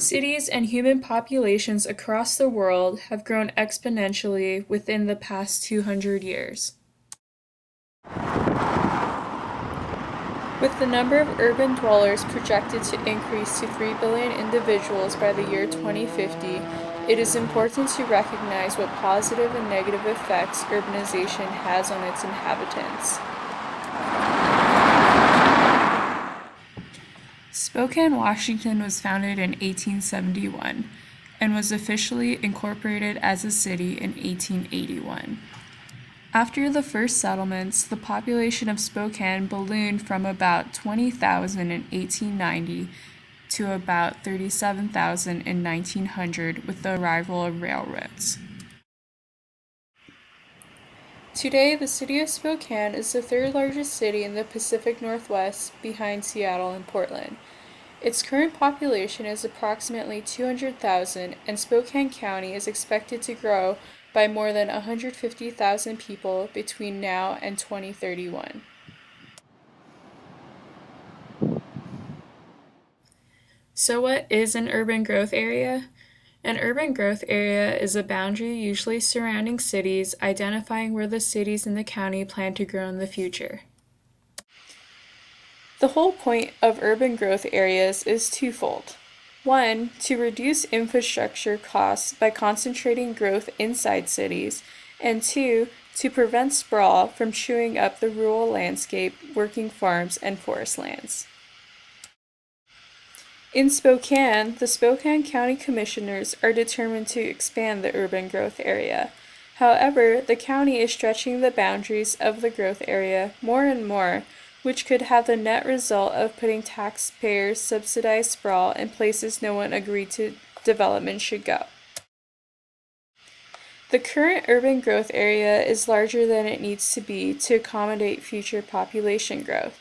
Cities and human populations across the world have grown exponentially within the past 200 years. With the number of urban dwellers projected to increase to 3 billion individuals by the year 2050, it is important to recognize what positive and negative effects urbanization has on its inhabitants. Spokane, Washington was founded in 1871 and was officially incorporated as a city in 1881. After the first settlements, the population of Spokane ballooned from about 20,000 in 1890 to about 37,000 in 1900 with the arrival of railroads. Today, the city of Spokane is the third largest city in the Pacific Northwest behind Seattle and Portland. Its current population is approximately 200,000, and Spokane County is expected to grow by more than 150,000 people between now and 2031. So what is an urban growth area? An urban growth area is a boundary usually surrounding cities, identifying where the cities in the county plan to grow in the future. The whole point of urban growth areas is twofold. One, to reduce infrastructure costs by concentrating growth inside cities, and two, to prevent sprawl from chewing up the rural landscape, working farms, and forest lands. In Spokane, the Spokane County Commissioners are determined to expand the urban growth area. However, the county is stretching the boundaries of the growth area more and more, which could have the net result of putting taxpayers' subsidized sprawl in places no one agreed to development should go. The current urban growth area is larger than it needs to be to accommodate future population growth.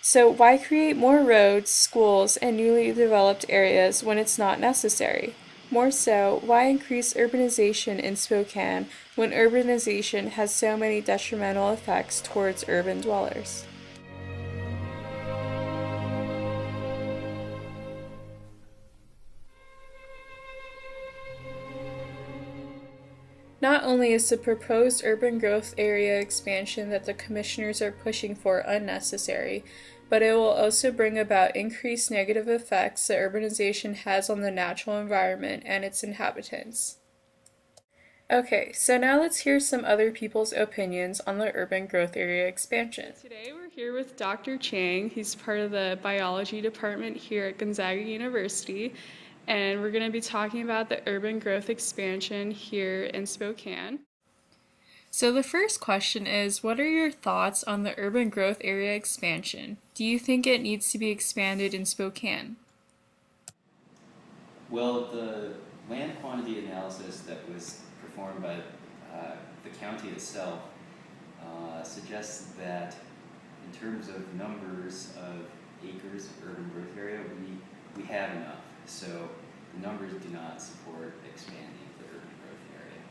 So why create more roads, schools, and newly developed areas when it's not necessary? More so, why increase urbanization in Spokane when urbanization has so many detrimental effects towards urban dwellers? Not only is the proposed urban growth area expansion that the commissioners are pushing for unnecessary, but it will also bring about increased negative effects that urbanization has on the natural environment and its inhabitants. Okay, so now let's hear some other people's opinions on the urban growth area expansion. Today we're here with Dr. Chang. He's part of the biology department here at Gonzaga University, and we're going to be talking about the urban growth expansion here in Spokane. So the first question is, what are your thoughts on the urban growth area expansion? Do you think it needs to be expanded in Spokane? Well, the land quantity analysis that was performed by the county itself suggests that in terms of numbers of acres of urban growth area, we have enough. So the numbers do not support expanding the urban growth area.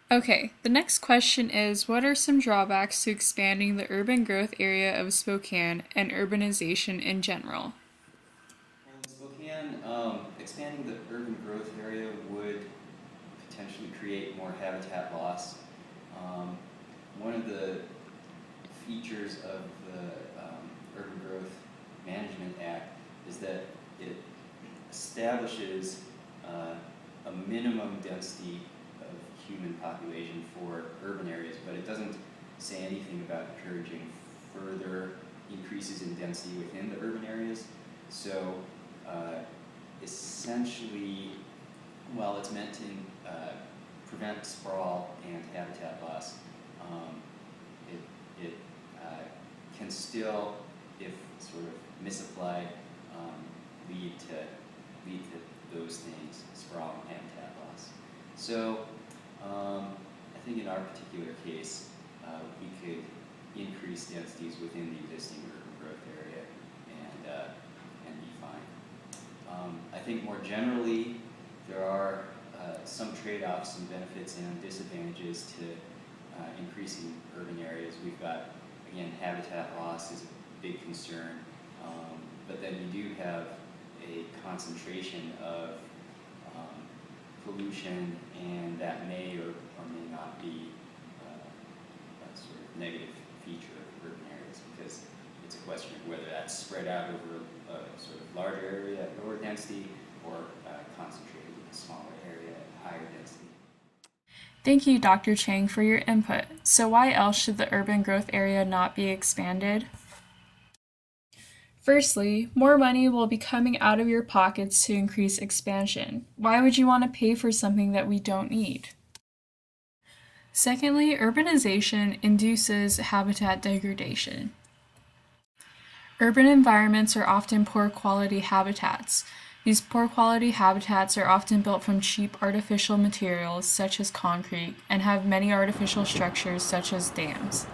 Okay, the next question is, what are some drawbacks to expanding the urban growth area of Spokane and urbanization in general? Well, in Spokane, expanding the urban growth area would potentially create more habitat loss. One of the features of the Urban Growth Management Act is that it establishes a minimum density of human population for urban areas, but it doesn't say anything about encouraging further increases in density within the urban areas. So essentially, while it's meant to prevent sprawl and habitat loss, it can still, if sort of misapplied, lead to those things, sprawl and habitat loss. So I think in our particular case, we could increase densities within the existing urban growth area and be fine. I think more generally, there are some trade-offs and benefits and disadvantages to increasing urban areas. We've got, again, habitat loss is a big concern, but then you do have a concentration of pollution, and that may or may not be a sort of negative feature of urban areas, because it's a question of whether that's spread out over a sort of larger area at lower density or concentrated in a smaller area at higher density. Thank you, Dr. Chang, for your input. So why else should the urban growth area not be expanded? Firstly, more money will be coming out of your pockets to increase expansion. Why would you want to pay for something that we don't need? Secondly, urbanization induces habitat degradation. Urban environments are often poor quality habitats. These poor quality habitats are often built from cheap artificial materials such as concrete and have many artificial structures such as dams.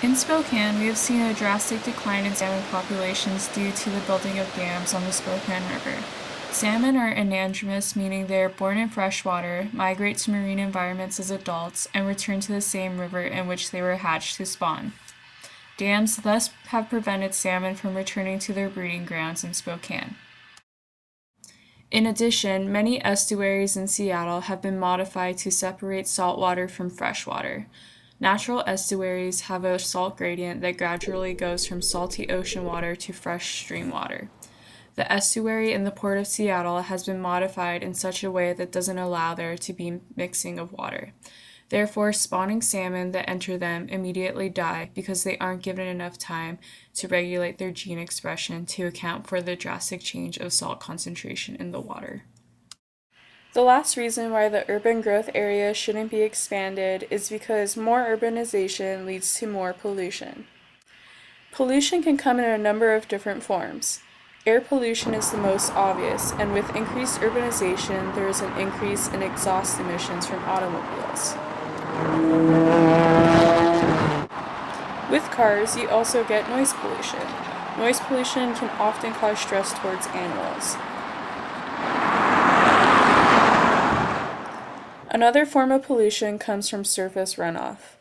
In Spokane, we have seen a drastic decline in salmon populations due to the building of dams on the Spokane River. Salmon are anadromous, meaning they are born in freshwater, migrate to marine environments as adults, and return to the same river in which they were hatched to spawn. Dams thus have prevented salmon from returning to their breeding grounds in Spokane. In addition, many estuaries in Seattle have been modified to separate saltwater from freshwater. Natural estuaries have a salt gradient that gradually goes from salty ocean water to fresh stream water. The estuary in the Port of Seattle has been modified in such a way that doesn't allow there to be mixing of water. Therefore, spawning salmon that enter them immediately die because they aren't given enough time to regulate their gene expression to account for the drastic change of salt concentration in the water. The last reason why the urban growth area shouldn't be expanded is because more urbanization leads to more pollution. Pollution can come in a number of different forms. Air pollution is the most obvious, and with increased urbanization, there is an increase in exhaust emissions from automobiles. With cars, you also get noise pollution. Noise pollution can often cause stress towards animals. Another form of pollution comes from surface runoff.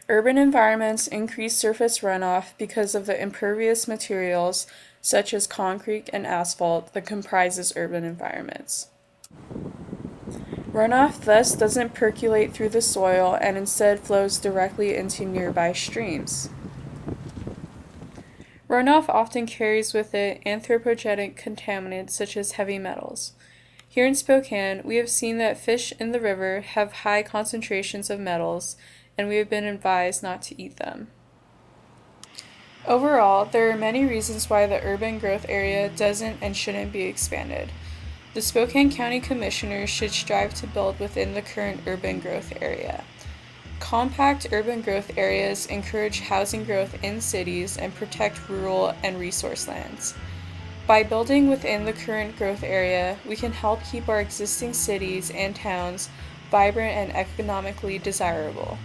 Urban environments increase surface runoff because of the impervious materials such as concrete and asphalt that comprises urban environments. Runoff thus doesn't percolate through the soil and instead flows directly into nearby streams. Runoff often carries with it anthropogenic contaminants such as heavy metals. Here in Spokane, we have seen that fish in the river have high concentrations of metals, and we have been advised not to eat them. Overall, there are many reasons why the urban growth area doesn't and shouldn't be expanded. The Spokane County Commissioners should strive to build within the current urban growth area. Compact urban growth areas encourage housing growth in cities and protect rural and resource lands. By building within the current growth area, we can help keep our existing cities and towns vibrant and economically desirable.